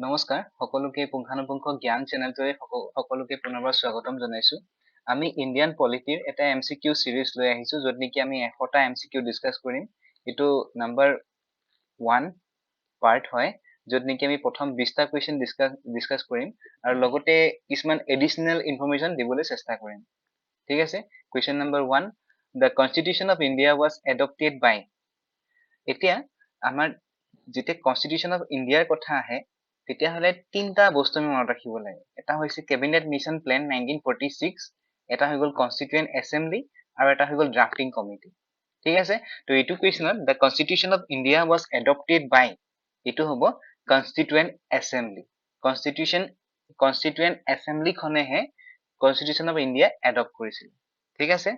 নমস্কাৰ সকলোকে পুংখানুপুংখ জ্ঞান চেনেলটোৱে সকলোকে পুনৰবাৰ স্বাগতম জনাইছো আমি ইণ্ডিয়ান পলিটিৰ এটা এমচিকিউ সিৰিজ লৈ আহিছো যত নেকি আমি 100টা এমচিকিউ ডিসকাস কৰিম এটো নাম্বাৰ 1 পাৰ্ট হয় যত নেকি আমি প্ৰথম 20টা কোৱেশ্চন ডিসকাস কৰিম আৰু লগতে কিছুমান এডিশনাল ইনফৰমেশন দিবলৈ চেষ্টা কৰিম ঠিক আছে question number 1 The Constitution of India was adopted by এতিয়া আমাৰ যেতিয়া কনস্টিটিউশন অফ ইণ্ডিয়াৰ কথা আহে তেতিয়া হলে তিনটা বস্তু আমি মনত ৰাখিব লাগে এটা হৈছে ক্যাবিনেট মিশন প্ল্যান 1946 এটা হৈ গল কনস্টিটিউয়েন্ট অ্যাসেম্বলি আৰু এটা হৈ গল ড্ৰাফটিং কমিটি ঠিক আছে তো এইটো কোৱেশ্চনত the constitution of India was adopted by এইটো হ'ব কনস্টিটিউয়েন্ট অ্যাসেম্বলি কনস্টিটিউয়েন্ট অ্যাসেম্বলি খনেহে কনস্টিটিউশন অফ ইণ্ডিয়া এডপ্ট কৰিছিল ঠিক আছে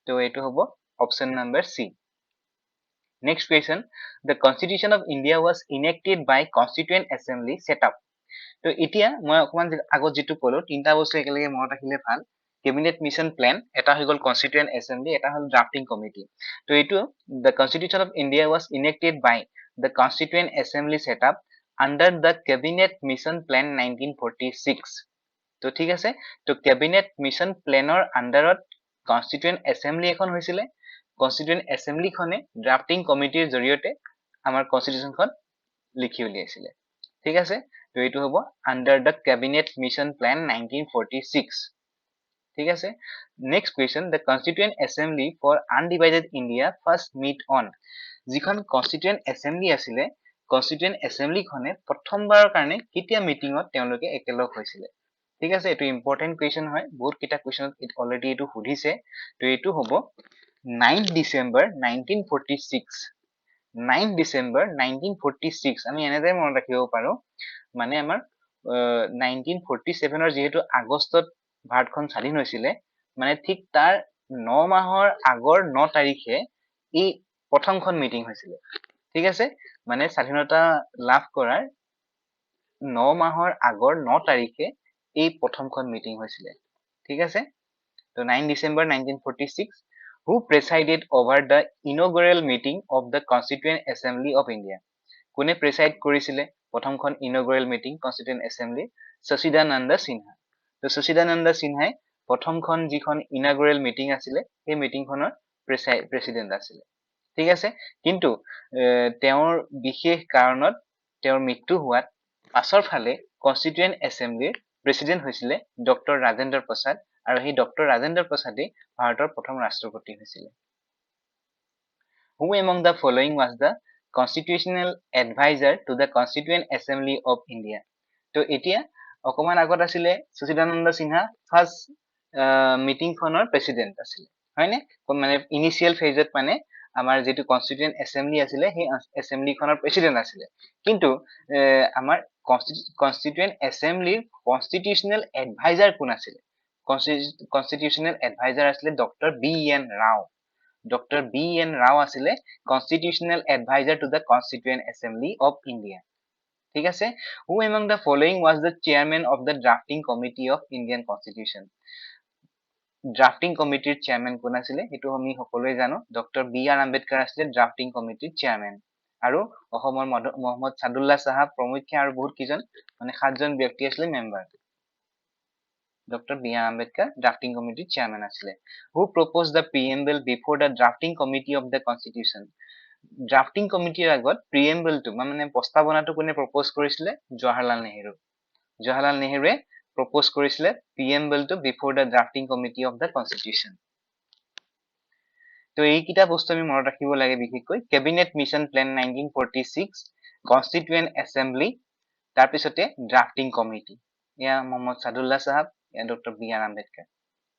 তো এইটো হ'ব option number C Next question, the Constitution of India was enacted by Constituent Assembly set up. তো এতিয়া মই অকমান আগত যেটো কলো তিনটা বস্তু একেলগে মনত ৰাখিলে ভাল ক্যাবিনেট মিশন প্ল্যান এটা হৈ গল কনস্টিটিউয়েন্ট অ্যাসেম্বলি এটা হল ড্ৰাফটিং কমিটি তো এইটো the Constitution of India was enacted by the Constituent Assembly set up under the Cabinet Mission Plan 1946 তো ঠিক আছে তো ক্যাবিনেট মিশন প্ল্যানৰ আন্ডাৰত কনস্টিটিউয়েন্ট অ্যাসেম্বলি এখন হৈছিলে কনস্টিটিউয়েন্ট অ্যাসেম্বলি খনে ড্ৰাফটিং কমিটিৰ জৰিয়তে আমাৰ কনস্টিটিউশনখন লিখি উলিয়াইছিলে ঠিক আছে তো এইটো হ'ব under the cabinet mission plan 1946 ঠিক আছে next question the constituent assembly for undivided India first meet on যিখন কনস্টিটিউয়েন্ট অ্যাসেম্বলি আছিলে কনস্টিটিউয়েন্ট অ্যাসেম্বলি খনে প্ৰথমবাৰৰ কাৰণে কেতিয়া মিটিংত তেওঁলোকে একেলগ হৈছিলে ঠিক আছে এটো ইম্পৰ্টেন্ট কোৱেশ্চন হয় বহুত কিটা কোৱেশ্চনত অলৰেডি এটো সুধিছে তো এইটো হ'ব 9 ডিসেম্বৰ 1946 9 ডিসেম্বৰ 1946 আমি এনেদৰে মনত ৰাখিব পাৰো মানে আমাৰ 1947 ৰ যেহেতু আগষ্টত ভাৰতখন স্বাধীন হৈছিলে মানে ঠিক তাৰ 9 মাহৰ আগৰ 9 তাৰিখে এই প্ৰথমখন মিটিং হৈছিলে ঠিক আছে মানে স্বাধীনতা লাভ কৰাৰ 9 মাহৰ আগৰ 9 তাৰিখে এই প্ৰথমখন মিটিং হৈছিলে ঠিক আছে তো 9 December 1946 who presided over the inaugural meeting of the Constituent Assembly of India কোনে প্ৰেসাইড কৰিছিলে প্ৰথমখন inaugural meeting constituent assembly Sachidananda Sinha তো Sachidananda Sinha প্ৰথমখন যিখন ইনঅগ্ৰাল মিটিং আছিলে এই মিটিংখনৰ প্ৰেসিডেন্ট আছিলে ঠিক আছে কিন্তু তেওঁৰ বিশেষ কাৰণত তেওঁৰ মৃত্যু হোৱাত পাছৰ ফালে কনস্টিটিউয়েন্ট অ্যাসেম্বলিৰ প্ৰেসিডেন্ট হৈছিলে ডক্টৰ ৰাজেন্দ্ৰ প্ৰসাদ আৰু সেই ডক্টৰ ৰাজেন্দ্ৰ প্ৰসাদে ভাৰতৰ প্ৰথম ৰাষ্ট্ৰপতি হৈছিলে Who among the following was the constitutional advisor to the Constituent Assembly of India তো এতিয়া অকমান আগত আছিলে Sachidananda Sinha ফাৰ্স্ট মিটিং খনৰ প্ৰেসিডেন্ট আছিলে হয়নে মানে ইনিশিয়াল ফেজত মানে আমাৰ যেটো কনস্টিটিউয়েন্ট অ্যাসেম্বলি আছিলে সেই অ্যাসেম্বলি খনৰ প্ৰেসিডেন্ট আছিলে কিন্তু আমাৰ কনস্টিটিউয়েন্ট অ্যাসেম্বলিৰ কনস্টিটিউশনাল এডভাইজার কোন আছিলে কনস্টিটিউশনাল এডভাইজার আছিলে doctor B N. Rao doctor B N. রাও আছিলে constitutional adviser two the constituent assembly of India ঠিক আছে who among the following was the chairman of the drafting committee of Indian constitution drafting কমিটিৰ chairman কোন আছিলে এটো আমি সকলোৱে জানো ডক্টৰ বি.আৰ. আম্বেদকাৰ আছিলে ড্ৰাফটিং কমিটিৰ চেয়াৰম্যান আৰু অসমৰ মোহাম্মদ সাদুল্লাহ সাহাব প্ৰমুখ্যে আৰু বহুত কিজন মানে 7জন ব্যক্তি আছিলে member Dr. B.R. Ambedkar, drafting committee chairman asile. Who proposed the preamble before the drafting committee of the constitution? Drafting committee agot preamble to মানে প্ৰস্তাৱনা to কোনে propose কৰিছিলে Jawaharlal Nehru. Jawaharlal Nehru propose কৰিছিলে preamble to before the drafting committee of the constitution. তো এই কিটা বস্তু আমি মনত ৰাখিব লাগে বিশেষকৈ cabinet mission plan 1946 constituent assembly তাৰ পিছতে drafting committee ইয়া মোহাম্মদ সাদুল্লাহ সাহাব ডক্টর বি.আর. আম্বেদকার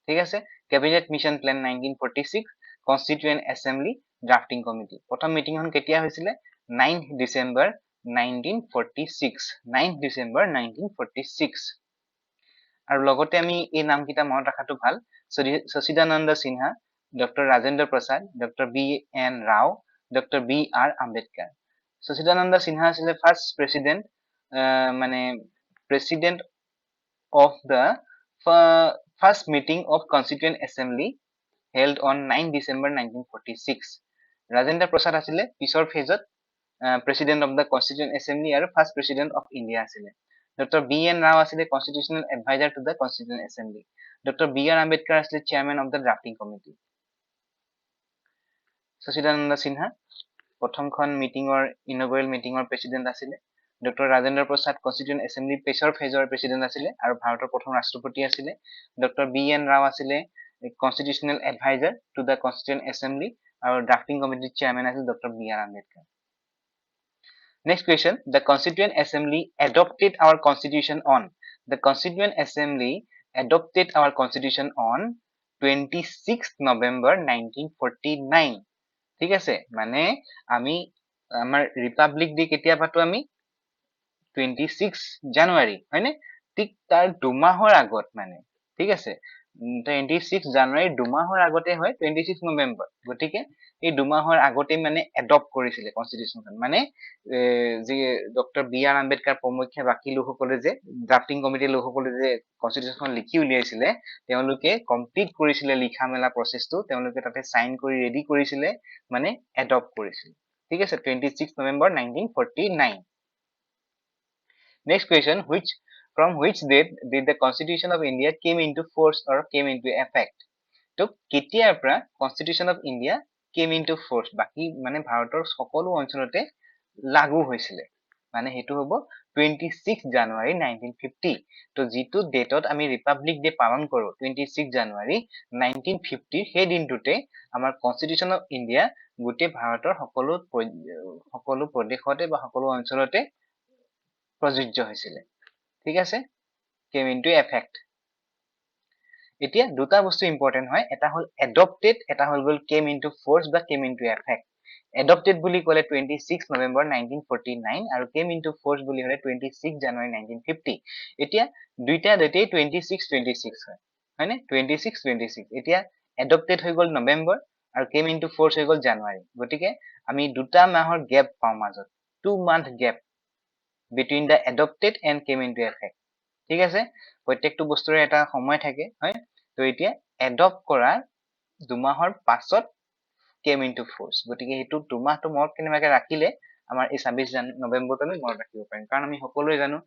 ঠিক আছে cabinet mission plan 1946 constituent assembly drafting committee প্রথম মিটিং হন কেতিয়া হয়েছিল 9 ডিসেম্বর 1946 9 ডিসেম্বর 1946 আৰু লগতে আমি এই নাম কিটা মনত ৰাখাটো ভাল Sachidananda Sinha doctor Rajendra Prasad doctor B N. Rao doctor B R. Ambedkar Sachidananda Sinha আছিল ফার্স্ট প্রেসিডেন্ট মানে president of the first meeting of Constituent Assembly held on 9 December 1946. Rajendra Prasad asile pisor phase president of the Constituent Assembly and first president of India asile. Dr. B.N. Rao asile constitutional advisor to the Constituent Assembly. Dr. B.R. Ambedkar asile chairman of the drafting committee. Sachidananda Sinha প্ৰথমখন মিটিঙৰ inaugural মিটিঙৰ president আছিলে doctor Rajendra Prasad constituent assembly পেছৰ ফেজৰ president আছিলে আৰু ভাৰতৰ প্ৰথম ৰাষ্ট্ৰপতি আছিলে ডক্টৰ বি.এন. ৰাও আছিলে constitutional adviser to the constituent assembly আৰু ড্ৰাফটিং কমিটিৰ চেয়াৰম্যান আছিল doctor B R. Ambedkar Next question, the Constituent Assembly adopted our constitution on. The Constituent Assembly adopted our constitution on 26th November 1949. ঠিক আছে মানে আমি আমাৰ ৰিপাব্লিক ডে কেতিয়া পাতো আমি 26 জানুৱাৰী হয়নে ঠিক তাৰ দুমাহৰ আগত মানে ঠিক আছে 26 জানুৱাৰী দুমাহৰ আগতে হয় 26 নৱেম্বৰ গতিকে এই দুমাহৰ আগতে মানে এডপ্ট কৰিছিলে কনস্টিটিউশনখন মানে যে ডক্টৰ বি.আৰ. আম্বেদকাৰ প্ৰমুখ্যে বাকী লোকসকলে যে ড্ৰাফটিং কমিটিৰ লোকসকলে যে কনস্টিটিউশনখন লিখি উলিয়াইছিলে তেওঁলোকে কমপ্লিট কৰিছিলে লিখা মেলা প্ৰচেছটো তেওঁলোকে তাতে সাইন কৰি ৰেডি কৰিছিলে মানে এডপ্ট কৰিছিল ঠিক আছে 26 November 1949 Next question, from which date did the Constitution of India came into force or came into effect? তো কেতিয়াৰ পৰা Constitution of India came into force বাকি মানে ভাৰতৰ সকলো অঞ্চলতে লাগু হৈছিলে মানে হেতু হ'ব 26 জানুৱাৰী 1950 তো যিটো ডেটত আমি ৰিপাব্লিক ডে পালন কৰো 26 জানুৱাৰী 1950 সেই দিনটোতে আমাৰ Constitution of India গোটেই ভাৰতৰ সকলো প্ৰদেশতে বা সকলো অঞ্চলতে প্ৰযোজ্য হৈছিলে ঠিক আছে came into effect এতিয়া দুটা বস্তু ইম্পৰ্টেন্ট হয় এটা হল adopted এটা হল গল came into force বা came into effect adopted বুলি ক'লে 26 নৱেম্বৰ 1949 আৰু came into force বুলি হ'লে 26 জানুৱাৰী 1950 এতিয়া দুইটা ডেটেই 26 হয় হয়নে 26 এতিয়া adopted হৈ গল নৱেম্বৰ আৰু came into force হৈ গল জানুৱাৰী গতিকে আমি দুটা মাহৰ গ্যাপ পাওঁ মাজত 2 month gap between the adopted and came into effect ঠিক আছে প্ৰত্যেকটো বস্তুৰে এটা সময় থাকে হয় তো এতিয়া এডপ্ট কৰা দুমাহৰ পাছত came into force গতিকে হেতু দুমাহটো মনত কেনেবাকে ৰাখিলে আমাৰ এই 26 নৱেম্বৰটো আমি মনত ৰাখিব পাৰিম কাৰণ আমি সকলোৱে জানো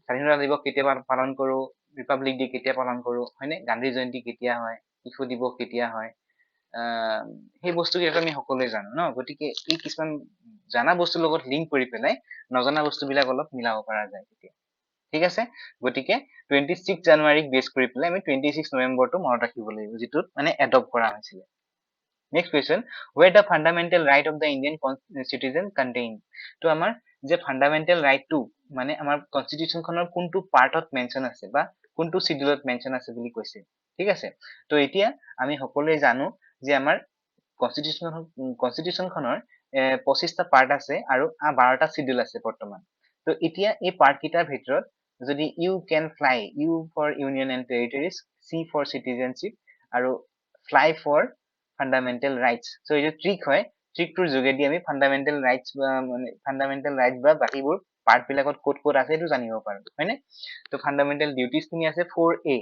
স্বাধীনতা দিৱস কেতিয়া পালন কৰো ৰিপাব্লিক ডে কেতিয়া পালন কৰো হয়নে গান্ধী জয়ন্তী কেতিয়া হয় শিশু দিৱস কেতিয়া হয় সেই বস্তু কেইটা আমি সকলোৱে জানো ন গতিকে এই কিছুমান জানা বস্তুৰ লগত লিংক কৰি পেলাই নজনা বস্তুবিলাক অলপ মিলাব পৰা যায় তেতিয়া ঠিক আছে গতিকে 26 জানুৱাৰীক বেছ কৰি পেলাই আমি 26 নৱেম্বৰটো মনত ৰাখিব লাগিব যেটো মানে এডপ্ট কৰা হৈছিল Next question, where the fundamental right of the Indian citizen contained? তো আমাৰ যে fundamental right টো মানে আমাৰ constitution খনৰ কোনটো পাৰ্টত মেনশন আছে বা কোনটো শিডিউলত মেনশন আছে বুলি কৈছে ঠিক আছে তো এতিয়া আমি সকলোৱে জানো যে আমাৰ constitution খনৰ 25টা পাৰ্ট আছে আৰু 12টা শিডিউল আছে বৰ্তমান তো এতিয়া এই পাৰ্ট কিটাৰ ভিতৰত যদি you can fly U for union and territories C for citizenship আৰু fly for fundamental rights so এই যে ট্ৰিক হয় ট্ৰিকটোৰ যোগেদি আমি fundamental rights বা মানে fundamental rights বা বাকিবোৰ পাৰ্ট বিলাকত কোড আছে এটো জানিব পাৰো হয়নে তো fundamental duties খিনি আছে 4A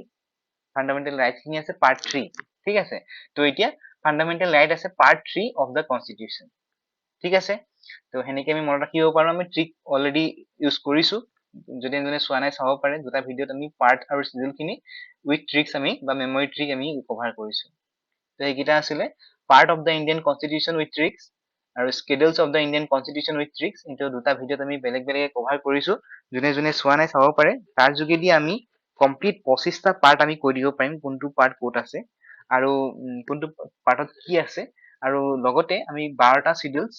fundamental rights খিনি আছে part 3 ঠিক আছে তো এতিয়া fundamental right আছে part 3 of the constitution ঠিক আছে তো হেনেকে আমি মনত ৰাখিব পাৰো আমি ট্ৰিক অলৰেডি ইউজ কৰিছো যদি এজনে চোৱা নাই চাব পাৰে দুটা ভিডিওত আমি পাৰ্ট আৰু শিডিউল খিনি উইথ ট্ৰিক্স আমি বা মেমৰি ট্ৰিক আমি কভাৰ কৰিছো তো এইকিটা আছিলে part of the Indian constitution with tricks আৰু schedules of the Indian constitution with tricks ইটো দুটা ভিডিওত আমি বেলেগ বেলেগ কভাৰ কৰিছো জুনে জুনে চোৱা নাই চাব পাৰে তাৰ যোগেদি আমি কমপ্লিট 25টা পাৰ্ট আমি কৈ দিব পাৰিম কোনটো পাৰ্ট কোড আছে আৰু কোনটো পাৰ্টত কি আছে আৰু লগতে আমি 12টা শিডিউলস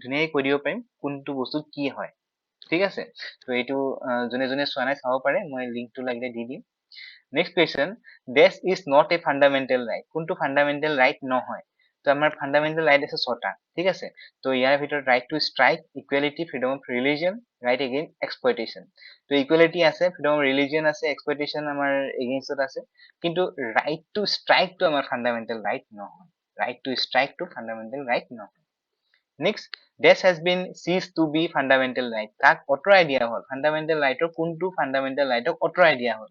ধুনীয়াকৈ কৈ দিব পাৰিম কোনটো বস্তু কি হয় ঠিক আছে তো এইটো জুনে জুনে চোৱা নাই চাব পাৰে মই লিংকটো লাগিলে দি দিম Next question, this is not a fundamental right. কোনটো fundamental right নহয় তো আমাৰ fundamental right আছে 6টা ঠিক আছে তো ইয়াৰ ভিতৰত right to strike, equality, freedom of religion, right against exploitation তো equality আছে freedom of religion আছে exploitation আমাৰ against আছে কিন্তু right to strike তো আমাৰ fundamental right নহয় right to strike to fundamental right নহয় Next, this has been ceased to be fundamental right. তাক অতৰাই দিয়া হল fundamental right ৰ কোনটো fundamental right ক অতৰাই দিয়া হল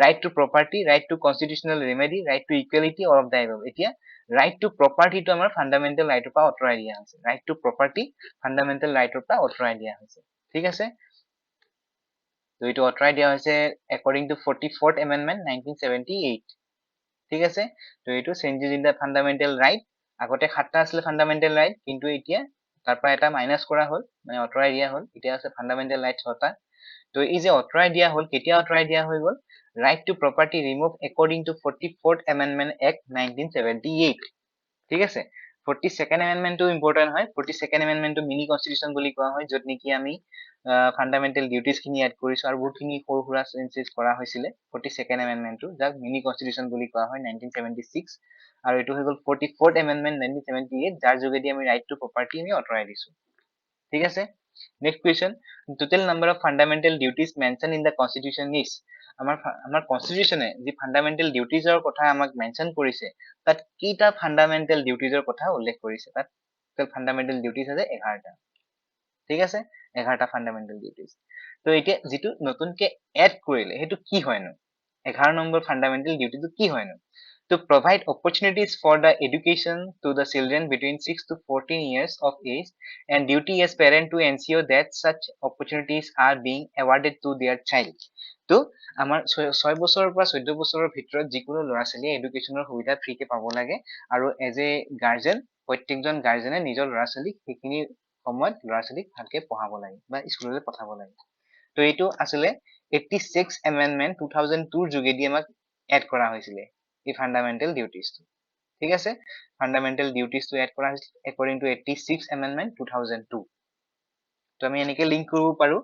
right to property, right to constitutional remedy, right to equality, all of the above. এতিয়া right to property টো আমাৰ fundamental right ৰ পৰা অতৰাই দিয়া হৈছে right to property fundamental right ৰ পৰা অতৰাই দিয়া হৈছে ঠিক আছে তো এইটো অতৰাই দিয়া হৈছে according to 44th amendment 1978 ঠিক আছে তো এইটো changes in the fundamental right আগতে 7টা আছিল ফান্ডামেন্টাল রাইট কিন্তু এতিয়া তাৰ পৰা এটা মাইনাস কৰা হ'ল মানে অতৰাই দিয়া হ'ল এতিয়া আছে ফান্ডামেন্টাল ৰাইট 6টা তো এই যে অতৰাই দিয়া হ'ল কেতিয়া অতৰাই দিয়া হৈ গ'ল right to property removed according to 44th amendment act 1978 ঠিক আছে 42nd amendment টো ইম্পৰ্টেন্ট হয় 42nd amendment টো মিনি কনস্টিটিউশন বুলি কোৱা হয় য'ত নেকি আমি ফান্ডামেন্টাল ডিউটিজ খিনি এড কৰিছো আৰু বহুতখিনি সৰু সুৰা চেঞ্জেস কৰা হৈছিল 42nd amendment টো যাক মিনি কনস্টিটিউশন বুলি কোৱা হয় 1976 আৰু এটো হৈ গ'ল 44th amendment 1978 যাৰ যোগেদি আমি ৰাইট টু প্ৰপাৰ্টি আমি অতৰাই দিছো ঠিক আছে next question total number of fundamental duties mentioned in the constitution is আমাৰ কনস্টিটিউশনে যি ফান্ডামেন্টাল ডিউটিজৰ কথা আমাক মেনশন কৰিছে তাত কিটা ফান্ডামেন্টাল ডিউটিজৰ কথা উল্লেখ কৰিছে তাত ফান্ডামেন্টাল ডিউটিজ আছে 11টা ঠিক আছে 11টা ফান্ডামেন্টাল ডিউটিজ তো এতিয়া যেটো নতুনকে এড কৰিলে হেতু কি হয়নো 11 নম্বৰ ফান্ডামেন্টাল ডিউটিটো কি হয়নো to provide opportunities for the education to the children between 6 to 14 years of age and duty as parent to ensure that such opportunities are being awarded to their child তো আমাৰ 6 বছৰৰ পৰা 14 বছৰৰ ভিতৰত যিকোনো ল'ৰা ছোৱালীয়ে এডুকেশ্যনৰ সুবিধা ফ্ৰীকে পাব লাগে আৰু এজ এ গাৰ্জেন প্ৰত্যেকজন গাৰ্জেনে নিজৰ ল'ৰা ছোৱালীক সেইখিনি সময়ত ল'ৰা ছোৱালীক ভালকে পঢ়াব লাগে বা স্কুললৈ পঠাব লাগে তো এইটো আসলে 86 amendment 2002 ৰ যোগেদি আমাক এড কৰা হৈছিল এই ফান্ডামেন্টাল ডিউটিজ ঠিক আছে ফান্ডামেন্টাল ডিউটিজ টো এড কৰা হৈছিল according to 86 amendment 2002 তো আমি এনেকে লিংক কৰিব পাৰো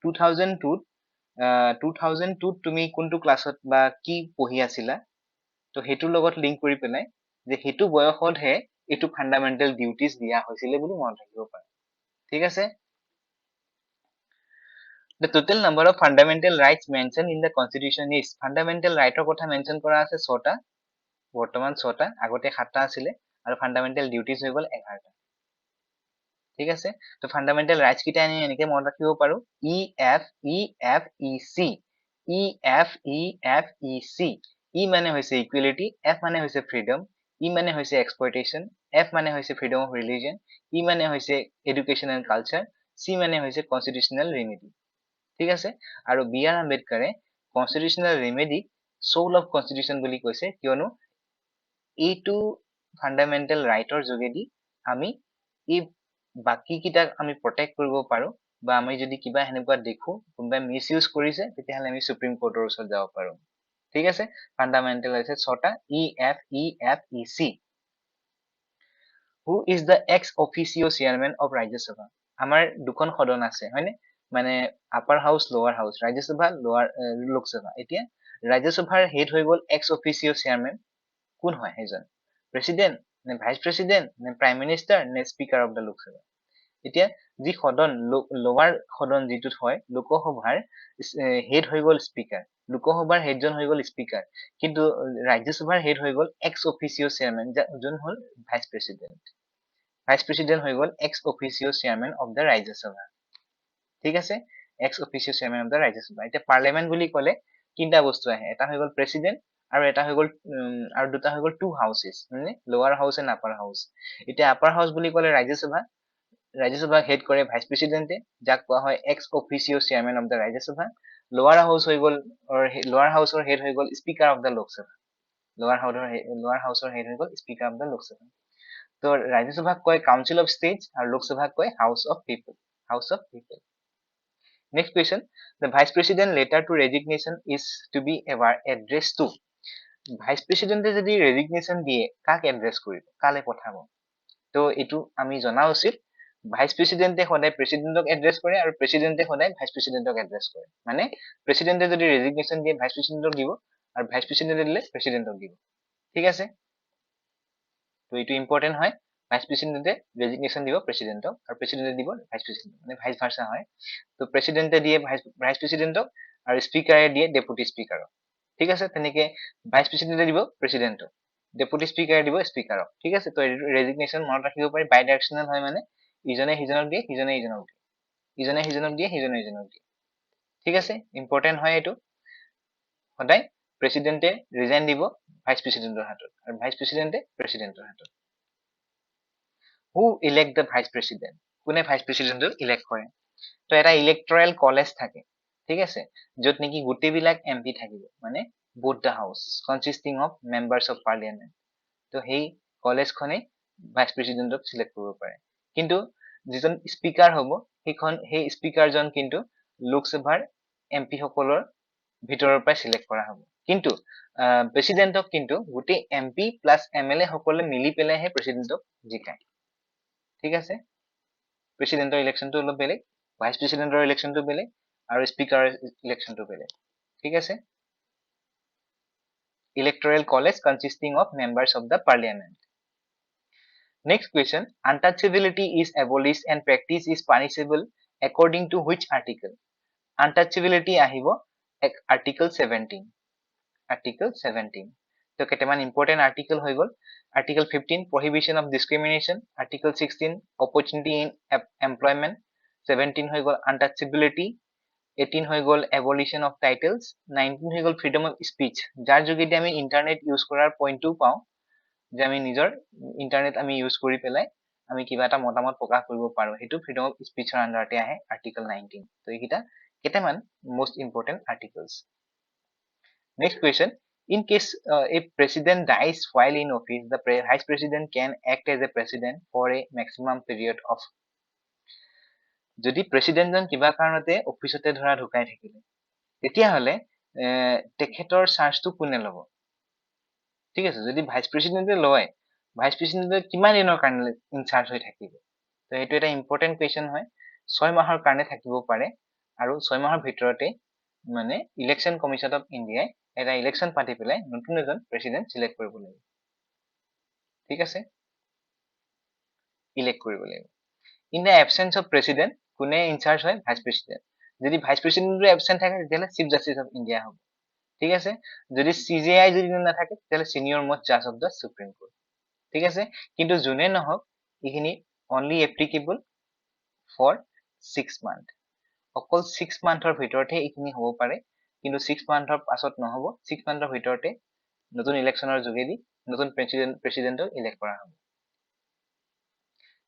2002 2002 তুমি কোনটো ক্লাছত বা কি পঢ়ি আছিলা তো হেতুৰ লগত লিংক কৰি পেলাই যে হেতু বয়সতহে এটো ফান্ডামেন্টাল ডিউটিজ দিয়া হৈছিল বুলি মনত ৰাখিব পাৰো ঠিক আছে The total number of fundamental rights mentioned in the constitution is fundamental right ৰ কথা মেনশন কৰা আছে 6টা বৰ্তমান 6টা আগতে 7টা আছিল আৰু ফান্ডামেন্টাল ডিউটিজ হৈ গ'ল 11টা ঠিক আছে তো ফান্ডামেন্টাল রাইটস কিটা আমি এনেকে মনত ৰাখিব পাৰো EFEFEC E মানে হৈছে ইকুৱেলিটি F মানে হৈছে ফ্ৰীডম E মানে হৈছে এক্সপ্লইটেশন F মানে হৈছে ফ্ৰীডম অফ ৰিলিজন E মানে হৈছে এডুকেশন এণ্ড কালচাৰ C মানে হৈছে কনস্টিটিউশনাল ৰেমেডি ঠিক আছে আৰু বি আৰ আম্বেদকাৰে constitutional remedy soul of constitution বুলি কৈছে কিয়নো এইটো ফান্ডামেন্টাল ৰাইটৰ যোগেদি আমি এই বাকি কিটা আমি প্ৰটেক্ট কৰিব পাৰো বা আমি যদি কিবা হেনেকুৱা দেখো কোনবাই মিসইউজ কৰিছে তেতিয়াহলে আমি সুপ্ৰিম কোৰ্টৰ ওচৰত যাব পাৰো ঠিক আছে ফান্ডামেন্টাল আছে 6টা EFEFEC Who is the ex-officio chairman of Rajya Sabha আমাৰ দুখন সদন আছে হয়নে মানে আপাৰ হাউস লোৱাৰ হাউস ৰাজ্য সভা লোৱাৰ লোকসভা এতিয়া ৰাজ্য সভাৰ হেড হৈ গল ex-officio chairman কোন হয় হেজন প্ৰেসিডেন্ট নে ভাইস প্ৰেসিডেন্ট নে প্ৰাইম মিনিষ্টাৰ নে স্পিকাৰ অফ দা লোকসভা এতিয়া যি সদন লোৱাৰ সদন যিটোত হয় লোকসভাৰ হেড হৈ গল স্পিকাৰ লোকসভাৰ হেডজন হৈ গল স্পিকাৰ কিন্তু ৰাজ্যসভাৰ হেড হৈ গল ex-officio chairman যোন হল ভাইস প্ৰেসিডেন্ট হৈ গল ex-officio chairman of the Rajya Sabha ঠিক আছে ex-officio chairman of the Rajya Sabha এতিয়া পাৰ্লিয়ামেন্ট বুলি ক'লে তিনটা বস্তু আহে এটা হৈ গল প্ৰেসিডেন্ট আৰু এটা হৈ গল আৰু দুটা হৈ গল টু হাউসেস মানে লোৱাৰ হাউস এণ্ড আপাৰ হাউস এতিয়া আপাৰ হাউস বুলি ক'লে ৰাজ্য সভা হেড কৰে ভাইস প্ৰেসিডেন্টে যাক কোৱা হয় ex-officio chairman of the Rajya Sabha লোৱাৰ হাউস হৈ গল লোৱাৰ হাউসৰ হেড হৈ গল স্পিকাৰ অফ দা লোকসভা লোৱাৰ হাউসৰ হেড হৈ গল স্পিকাৰ অফ দা লোকসভা তো ৰাজ্য সভাক কয় কাউন্সিল অফ ষ্টেটছ আৰু লোকসভাক কয় house of people Next question. The Vice President letter to resignation is to be addressed to. Vice President যদি resignation দিয়ে কাক এড্ৰেছ কৰিব কালে পঠাব তো এটো আমি জনা উচিত ভাইস প্ৰেসিডেন্টে সদায় প্ৰেসিডেন্টক এড্ৰেছ কৰে আৰু প্ৰেসিডেন্টে সদায় ভাইস প্ৰেসিডেন্টক এড্ৰেছ কৰে মানে প্ৰেসিডেন্টে যদি ৰেজিগনেশন দিয়ে ভাইস প্ৰেসিডেন্টক দিব আৰু ভাইস প্ৰেসিডেন্টে দিলে প্ৰেসিডেন্টক দিব ঠিক আছে তো এটো ইম্পৰ্টেন্ট হয় ভাইস প্ৰেসিডেন্টে ৰেজিগনেশন দিব প্ৰেসিডেন্টক আৰু প্ৰেসিডেন্টে দিব ভাইস প্ৰেসিডেন্ট মানে ভাইস ভাৰ্সা হয় তো প্ৰেসিডেন্টে দিয়ে ভাইস প্ৰেসিডেন্টক আৰু স্পিকাৰে দিয়ে ডেপুটি স্পিকাৰক ঠিক আছে তেনেকে ভাইস প্ৰেসিডেন্টে দিব প্ৰেসিডেন্টক ডেপুটি স্পিকাৰে দিব স্পিকাৰক ঠিক আছে তো ৰেজিগনেশন মনত ৰাখিব পাৰি বাই ডাইৰেকচনেল হয় মানে ইজনে সিজনক দিয়ে সিজনে ইজনক দিয়ে ইজনে সিজনক দিয়ে সিজনে ইজনক দিয়ে ঠিক আছে ইম্পৰ্টেন্ট হয় এটো সদায় প্ৰেসিডেন্টে ৰিজাইন দিব ভাইস প্ৰেসিডেন্টৰ হাতত আৰু ভাইস প্ৰেসিডেন্টে প্ৰেসিডেন্টৰ হাতত Who elect the vice president কোনে ভাইস প্ৰেসিডেন্টক ইলেক্ট কৰে তো এটা ইলেক্টৰেল কলেজ থাকে ঠিক আছে য'ত নেকি গোটেইবিলাক এমপি থাকিব মানে both the house consisting of members of parliament তো সেই কলেজখনে ভাইস প্ৰেসিডেন্টক সিলেক্ট কৰিব পাৰে কিন্তু যিজন স্পিকাৰ হ'ব সেই স্পিকাৰজন কিন্তু লোকসভাৰ এমপি সকলৰ ভিতৰৰ পৰা সিলেক্ট কৰা হ'ব কিন্তু প্ৰেসিডেন্টক কিন্তু গোটেই এমপি প্লাস এমএলএ সকলে মিলি পেলাইহে প্ৰেসিডেন্টক জিকায় ঠিক আছে প্ৰেসিডেন্টৰ ইলেকশনটো অলপ বেলেগ ভাইস প্ৰেসিডেন্টৰ ইলেকশনটো বেলেগ আৰু স্পিকাৰৰ ইলেকশনটো বেলেগ ঠিক আছে electoral college consisting of members of the parliament. Next question, untouchability is abolished and practice is punishable according to which article? Untouchability ahibo article 17. Article 17. So keteman important article hoy gol. Article 15 prohibition of discrimination. Article 16 opportunity in employment. 17 hoy gol untouchability. 18 হৈ গল abolition of titles 19 হৈ গল freedom of speech যাৰ যোগেদি আমি internet use কৰাৰ পইণ্টটো পাওঁ যে আমি নিজৰ ইন্টাৰনেট আমি ইউজ কৰি পেলাই আমি কিবা এটা মতামত প্ৰকাশ কৰিব পাৰো হেতু freedom of speech ৰ আন্ডাৰতে আহে article 19 তো এইকিটা কেটেমান most important articles next question in case a president dies while in office the vice president can act as a president for a maximum period of যদি প্ৰেসিডেন্টজন কিবা কাৰণতে অফিসতে ধৰা ঢুকাই থাকিলে তেতিয়া হলে তেখেতৰ চাৰ্জটো কোনে ল'ব ঠিক আছে যদি ভাইস প্ৰেসিডেন্টে লয় ভাইস প্ৰেসিডেন্টে কিমান দিনৰ কাৰণে ইনচাৰ্জ হৈ থাকিব তো এটো এটা ইম্পৰ্টেন্ট কোৱেশ্চন হয় 6 মাহৰ কাৰণে থাকিব পাৰে আৰু 6 মাহৰ ভিতৰতে মানে ইলেকশন কমিশন অফ ইন্ডিয়া এটা ইলেকশন পাতি পেলাই নতুন এজন প্ৰেসিডেন্ট সিলেক্ট কৰিব লাগিব ঠিক আছে ইলেক্ট কৰিব লাগিব in the absence of president কোনে ইনচাৰ্জ হয় ভাইস প্ৰেসিডেন্ট যদি ভাইস প্ৰেসিডেন্টৰ এবসেন্ট থাকে তেতিয়ালে চিফ জাস্টিস অফ ইন্ডিয়া হ'ব ঠিক আছে যদি সিজিআই যদি নাথাকে তেতিয়ালে সিনিয়ৰ মোস্ট জাজ অফ দা সুপ্ৰিম কোৰ্ট ঠিক আছে কিন্তু জুনে নহক ইখিনি অনলি এপ্লিকেবল ফৰ 6 মান্থ অকল 6 মান্থৰ ভিতৰতে ইখিনি হ'ব পাৰে কিন্তু 6 মান্থৰ পাছত নহব 6 মান্থৰ ভিতৰতে নতুন ইলেকশনৰ যোগেদি নতুন প্ৰেসিডেন্টক ইলেক্ট কৰা হ'ব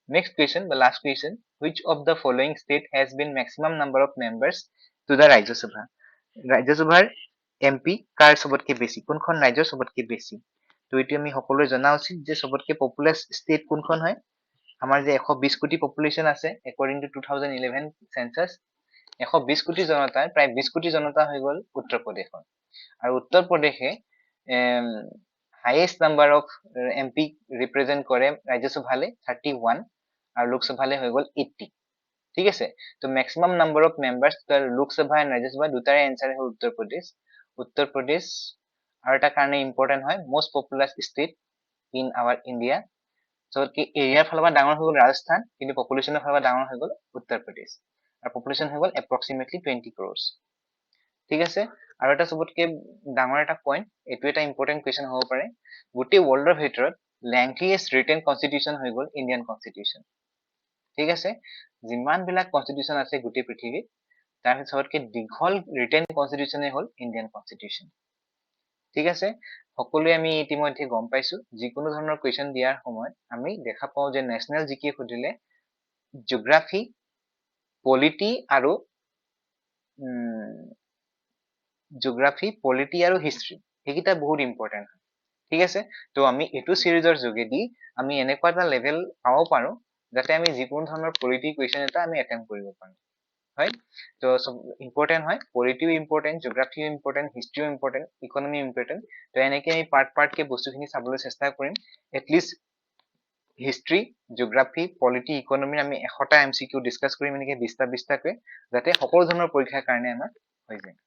Next question, the last question. Which of the following state has been maximum number of members to the Rajya Sabha? Rajya Sabha MP কাৰ সবতকে বেছি কোনখন ৰাজ্যৰ সবতকে বেছি তো এটি আমি সকলোৱে জনা উচিত যে সবতকে পপুলাৰ ষ্টেট কোনখন হয় আমাৰ যে 120 কোটি পপুলেশন আছে according to 2011 সেন্সাস 120 কোটি জনতাৰ প্ৰায় 20 কোটি জনতা হৈ গল উত্তৰ প্ৰদেশৰ আৰু উত্তৰ প্ৰদেশে highest number of MP represent কৰে ৰাজ্য সভালে 31 আৰু লোকসভালে হৈ গল 80 ঠিক আছে তো ম্যাক্সিমাম নাম্বাৰ অফ মেম্বাৰ্স তাৰ লোকসভা এন্ড ৰাজ্যসভা দুটাৰে আনসাৰ হল উত্তৰ প্ৰদেশ আৰু এটা কাৰণে ইম্পৰ্টেন্ট হয় most popular state in our India so কি এৰিয়াৰ ফালৰ পৰা ডাঙৰ হৈ গল ৰাজস্থান কিন্তু পপুলেশনৰ ফালৰ পৰা ডাঙৰ হৈ গল উত্তৰ প্ৰদেশ আৰু পপুলেশন হৈ গল এপ্ৰক্সিমেটলি 20 crores ঠিক আছে আৰু এটা সবতকে ডাঙৰ এটা পইণ্ট এটো এটা ইম্পৰ্টেন্ট কোৱেশ্চন হ'ব পাৰে গোটেই ওয়াৰ্ল্ডৰ ভিতৰত লেংথিয়েষ্ট ৰিটেন কনস্টিটিউশন হৈ গল ইন্ডিয়ান কনস্টিটিউশন ঠিক আছে যিমান বিলাক কনস্টিটিউশন আছে গোটেই পৃথিৱীত তাৰ সবতকে দীঘল ৰিটেন কনস্টিটিউশনে হল ইন্ডিয়ান কনস্টিটিউশন ঠিক আছে সকলোৱে আমি ইতিমধ্যে গম পাইছো যিকোনো ধৰণৰ কোৱেশ্চন দিয়াৰ সময়ত আমি দেখা পাও যে নেশনাল জিকে খুদিলে জিওগ্ৰাফি পলিটি আৰু হিষ্ট্ৰি এইকিটা বহুত ইম্পৰ্টেন্ট হয় ঠিক আছে তো আমি এটো সিৰিজৰ যোগেদি আমি এনেকুৱা এটা লেভেল পাব পাৰো যাতে আমি যিকোনো ধৰণৰ পলিটি কোৱেশ্চন এটা আমি অ্যাটেম্প কৰিব পাৰো হয় তো ইম্পৰ্টেন্ট হয় পলিটিও ইম্পৰ্টেন্ট জিওগ্ৰাফিও ইম্পৰ্টেন্ট হিষ্ট্ৰিও ইম্পৰ্টেন্ট ইকোনমি ইম্পৰ্টেন্ট তো এনেকৈ আমি পাৰ্ট কে বস্তুখিনি চাবলৈ চেষ্টা কৰিম at least history geography polity economy আমি 100টা এমসিকিউ ডিসকাস কৰিম এনেকৈ 20টা কৈ যাতে সকলো ধৰণৰ পৰীক্ষাৰ কাৰণে আমাৰ হৈ যায়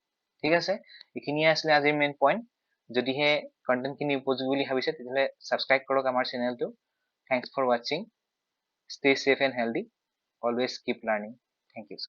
ঠিক আছে এইখিনি আসলে আজিৰ মেইন পইণ্ট যদিহে কন্টেন্ট খিনি উপযোগী বুলি ভাবিছে তেতিয়াহলে সাবস্ক্ৰাইব কৰক আমাৰ চেনেলটো thanks for watching stay safe and healthy always keep learning thank you